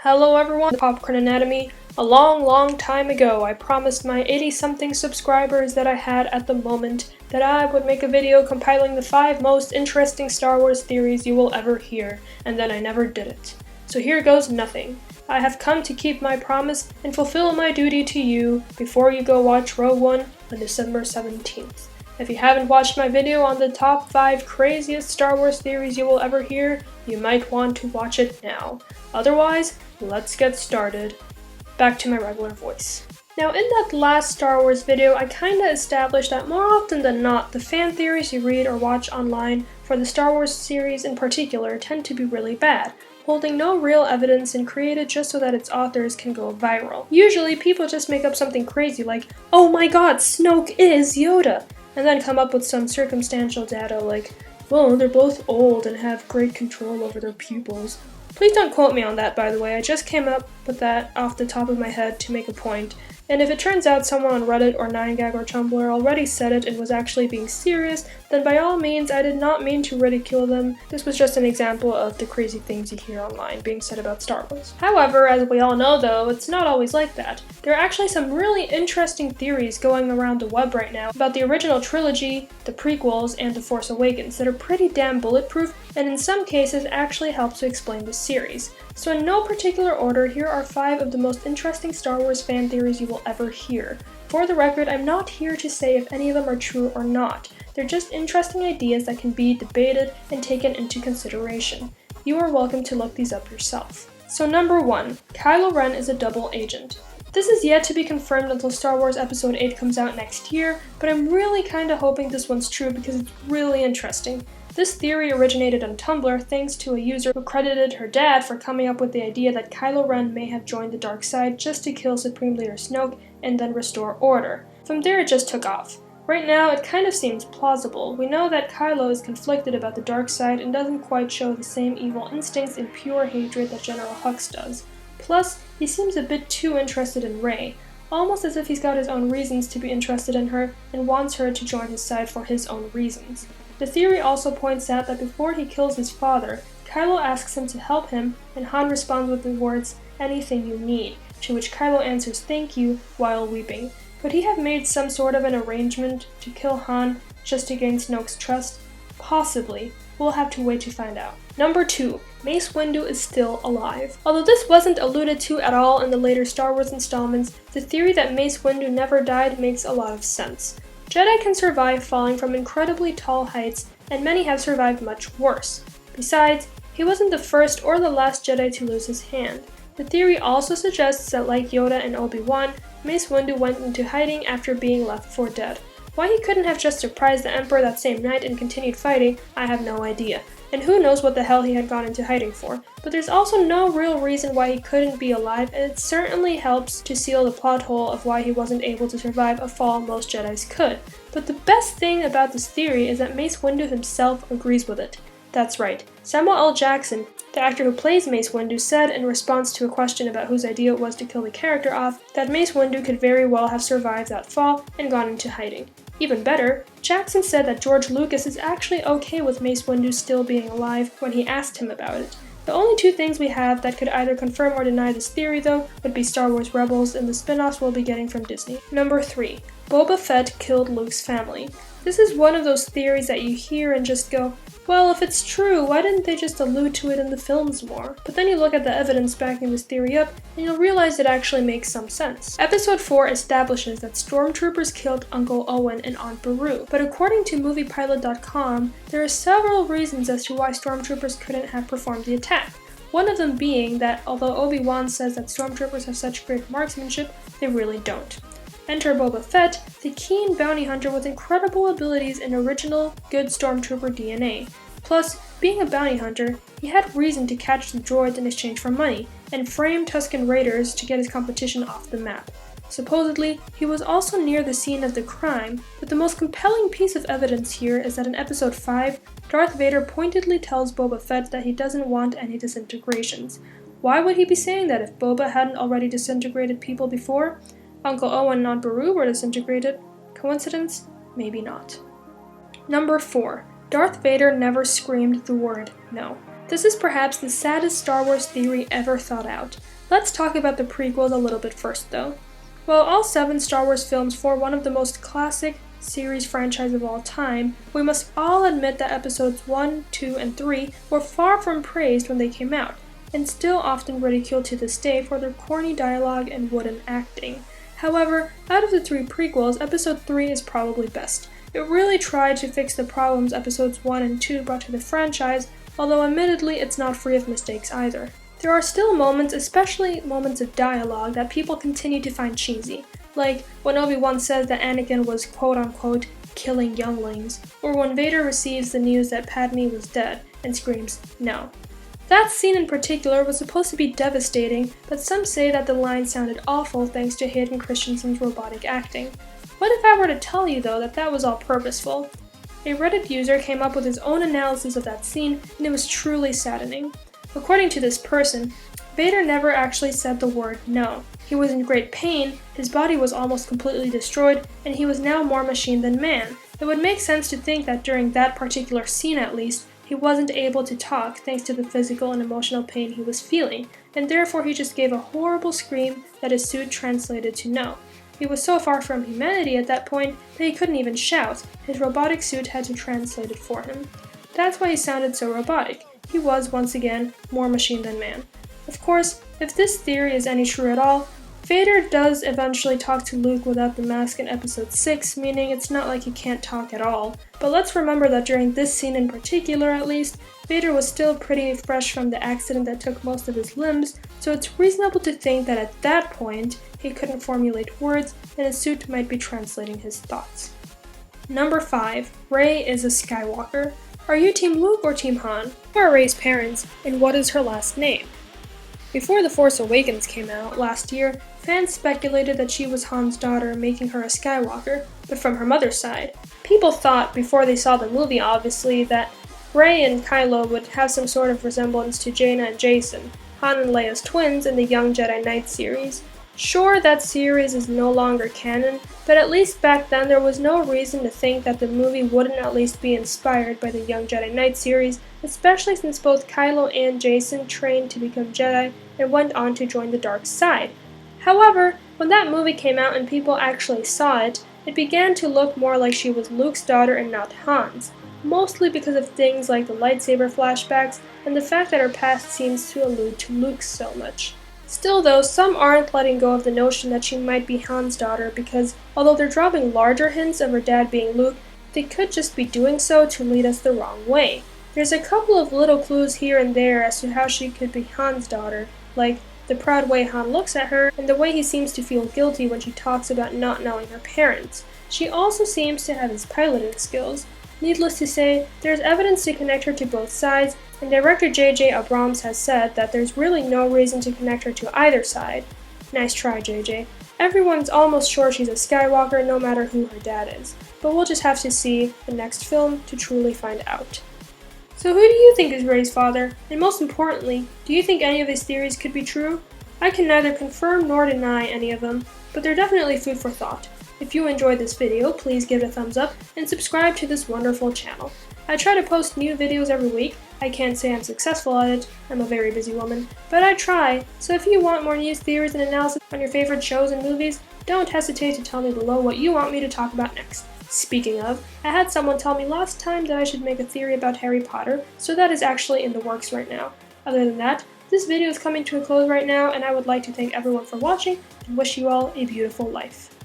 Hello everyone, the Popcorn Anatomy. A long time ago, I promised my 80-something subscribers that I had at the moment that I would make a video compiling the 5 most interesting Star Wars theories you will ever hear, and then I never did it. So here goes nothing. I have come to keep my promise and fulfill my duty to you before you go watch Rogue One on December 17th. If you haven't watched my video on the top 5 craziest Star Wars theories you will ever hear, you might want to watch it now. Otherwise, let's get started. Back to my regular voice. Now, in that last Star Wars video, I kinda established that more often than not, the fan theories you read or watch online for the Star Wars series in particular tend to be really bad, holding no real evidence and created just so that its authors can go viral. Usually, people just make up something crazy like, "Oh my god, Snoke is Yoda!" and then come up with some circumstantial data like, "Well, they're both old and have great control over their pupils." Please don't quote me on that, by the way. I just came up with that off the top of my head to make a point. And if it turns out someone on Reddit or 9gag or Tumblr already said it and was actually being serious, then by all means, I did not mean to ridicule them. This was just an example of the crazy things you hear online being said about Star Wars. However, as we all know though, it's not always like that. There are actually some really interesting theories going around the web right now about the original trilogy, the prequels, and The Force Awakens that are pretty damn bulletproof and in some cases actually help to explain the series. So in no particular order, here are 5 of the most interesting Star Wars fan theories you will ever hear. For the record, I'm not here to say if any of them are true or not. They're just interesting ideas that can be debated and taken into consideration. You are welcome to look these up yourself. So number 1, Kylo Ren is a double agent. This is yet to be confirmed until Star Wars Episode 8 comes out next year, but I'm really kinda hoping this one's true because it's really interesting. This theory originated on Tumblr thanks to a user who credited her dad for coming up with the idea that Kylo Ren may have joined the dark side just to kill Supreme Leader Snoke and then restore order. From there it just took off. Right now it kind of seems plausible. We know that Kylo is conflicted about the dark side and doesn't quite show the same evil instincts and pure hatred that General Hux does. Plus, he seems a bit too interested in Rey, almost as if he's got his own reasons to be interested in her and wants her to join his side for his own reasons. The theory also points out that before he kills his father, Kylo asks him to help him, and Han responds with the words, "Anything you need," to which Kylo answers "thank you" while weeping. Could he have made some sort of an arrangement to kill Han just to gain Snoke's trust? Possibly. We'll have to wait to find out. Number 2, Mace Windu is still alive. Although this wasn't alluded to at all in the later Star Wars installments, the theory that Mace Windu never died makes a lot of sense. Jedi can survive falling from incredibly tall heights, and many have survived much worse. Besides, he wasn't the first or the last Jedi to lose his hand. The theory also suggests that like Yoda and Obi-Wan, Mace Windu went into hiding after being left for dead. Why he couldn't have just surprised the Emperor that same night and continued fighting, I have no idea. And who knows what the hell he had gone into hiding for. But there's also no real reason why he couldn't be alive, and it certainly helps to seal the plot hole of why he wasn't able to survive a fall most Jedis could. But the best thing about this theory is that Mace Windu himself agrees with it. That's right, Samuel L. Jackson, the actor who plays Mace Windu, said in response to a question about whose idea it was to kill the character off, that Mace Windu could very well have survived that fall and gone into hiding. Even better, Jackson said that George Lucas is actually okay with Mace Windu still being alive when he asked him about it. The only 2 things we have that could either confirm or deny this theory though would be Star Wars Rebels and the spin-offs we'll be getting from Disney. Number 3, Boba Fett killed Luke's family. This is one of those theories that you hear and just go, well, if it's true, why didn't they just allude to it in the films more? But then you look at the evidence backing this theory up, and you'll realize it actually makes some sense. Episode 4 establishes that stormtroopers killed Uncle Owen and Aunt Beru, but according to MoviePilot.com, there are several reasons as to why stormtroopers couldn't have performed the attack. One of them being that although Obi-Wan says that stormtroopers have such great marksmanship, they really don't. Enter Boba Fett, the keen bounty hunter with incredible abilities and original, good stormtrooper DNA. Plus, being a bounty hunter, he had reason to catch the droids in exchange for money, and frame Tusken Raiders to get his competition off the map. Supposedly, he was also near the scene of the crime, but the most compelling piece of evidence here is that in Episode 5, Darth Vader pointedly tells Boba Fett that he doesn't want any disintegrations. Why would he be saying that if Boba hadn't already disintegrated people before? Uncle Owen and Aunt Beru were disintegrated. Coincidence? Maybe not. Number 4. Darth Vader never screamed the word no. This is perhaps the saddest Star Wars theory ever thought out. Let's talk about the prequels a little bit first though. While all 7 Star Wars films form one of the most classic series franchise of all time, we must all admit that episodes 1, 2, and 3 were far from praised when they came out, and still often ridiculed to this day for their corny dialogue and wooden acting. However, out of the 3 prequels, episode 3 is probably best. It really tried to fix the problems episodes 1 and 2 brought to the franchise, although admittedly it's not free of mistakes either. There are still moments, especially moments of dialogue, that people continue to find cheesy, like when Obi-Wan says that Anakin was quote-unquote killing younglings, or when Vader receives the news that Padme was dead and screams, "No." That scene in particular was supposed to be devastating, but some say that the line sounded awful thanks to Hayden Christensen's robotic acting. What if I were to tell you though that was all purposeful? A Reddit user came up with his own analysis of that scene, and it was truly saddening. According to this person, Vader never actually said the word no. He was in great pain, his body was almost completely destroyed, and he was now more machine than man. It would make sense to think that during that particular scene at least, he wasn't able to talk thanks to the physical and emotional pain he was feeling, and therefore he just gave a horrible scream that his suit translated to no. He was so far from humanity at that point that he couldn't even shout. His robotic suit had to translate it for him. That's why he sounded so robotic. He was, once again, more machine than man. Of course, if this theory is any true at all, Vader does eventually talk to Luke without the mask in episode 6, meaning it's not like he can't talk at all. But let's remember that during this scene in particular at least, Vader was still pretty fresh from the accident that took most of his limbs, so it's reasonable to think that at that point, he couldn't formulate words and his suit might be translating his thoughts. Number 5. Rey is a Skywalker. Are you Team Luke or Team Han? Who are Rey's parents, and what is her last name? Before The Force Awakens came out last year, fans speculated that she was Han's daughter, making her a Skywalker, but from her mother's side. People thought, before they saw the movie obviously, that Rey and Kylo would have some sort of resemblance to Jaina and Jacen, Han and Leia's twins in the Young Jedi Knight series. Sure, that series is no longer canon, but at least back then there was no reason to think that the movie wouldn't at least be inspired by the Young Jedi Knight series, especially since both Kylo and Jacen trained to become Jedi and went on to join the dark side. However, when that movie came out and people actually saw it, it began to look more like she was Luke's daughter and not Han's, mostly because of things like the lightsaber flashbacks and the fact that her past seems to allude to Luke's so much. Still though, some aren't letting go of the notion that she might be Han's daughter because, although they're dropping larger hints of her dad being Luke, they could just be doing so to lead us the wrong way. There's a couple of little clues here and there as to how she could be Han's daughter, like the proud way Han looks at her, and the way he seems to feel guilty when she talks about not knowing her parents. She also seems to have his piloting skills. Needless to say, there's evidence to connect her to both sides, and director J.J. Abrams has said that there's really no reason to connect her to either side. Nice try, J.J. Everyone's almost sure she's a Skywalker no matter who her dad is, but we'll just have to see the next film to truly find out. So who do you think is Rey's father? And most importantly, do you think any of these theories could be true? I can neither confirm nor deny any of them, but they're definitely food for thought. If you enjoyed this video, please give it a thumbs up and subscribe to this wonderful channel. I try to post new videos every week. I can't say I'm successful at it, I'm a very busy woman, but I try, so if you want more news, theories, and analysis on your favorite shows and movies, don't hesitate to tell me below what you want me to talk about next. Speaking of, I had someone tell me last time that I should make a theory about Harry Potter, so that is actually in the works right now. Other than that, this video is coming to a close right now, and I would like to thank everyone for watching and wish you all a beautiful life.